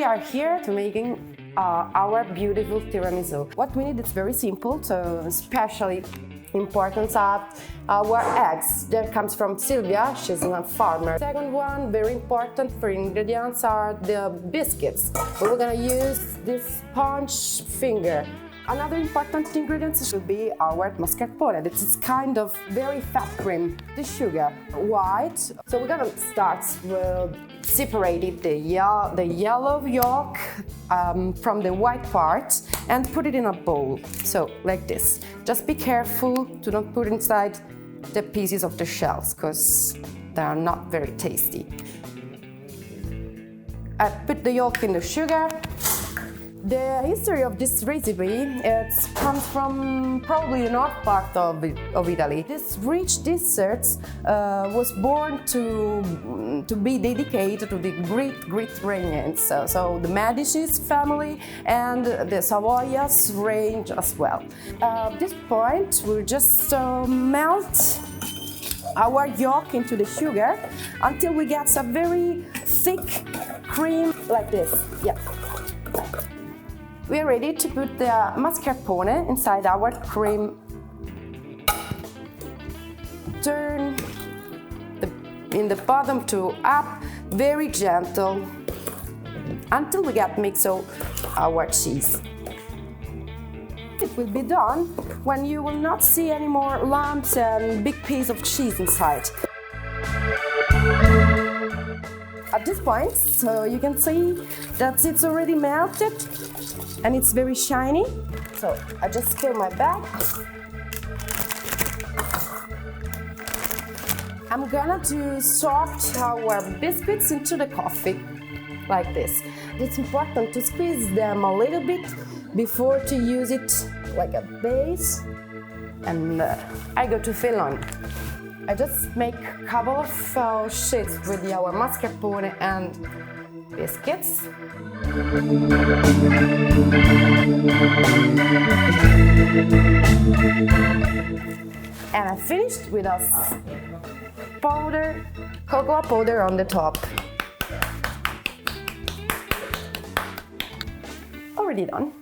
are here to making our beautiful tiramisu. What we need is very simple, so especially important are our eggs. That comes from Silvia, she's a farmer. Second one, very important for ingredients are the biscuits. We're gonna use this sponge finger. Another important ingredient should be our mascarpone. This is kind of very fat cream. The sugar, white. So we're gonna start with separating the yellow yolk from the white part and put it in a bowl. So like this. Just be careful to not put inside the pieces of the shells because they are not very tasty. I put the yolk in the sugar. The history of this recipe comes from probably the north part of Italy. This rich dessert was born to be dedicated to the great reigns, so the Medici's family and the Savoyas range as well. At this point, we'll just melt our yolk into the sugar until we get a very thick cream like this. Yeah. We are ready to put the mascarpone inside our cream. Turn in the bottom to up, very gentle, until we get mixed our cheese. It will be done when you will not see any more lumps and big piece of cheese inside. At this point, so you can see that it's already melted and it's very shiny. So I just fill my bag. I'm gonna sort our biscuits into the coffee, like this. It's important to squeeze them a little bit before to use it like a base. And I go to fill on. I just make a couple of sheets with our mascarpone and biscuits. And I finished with a cocoa powder on the top. Already done.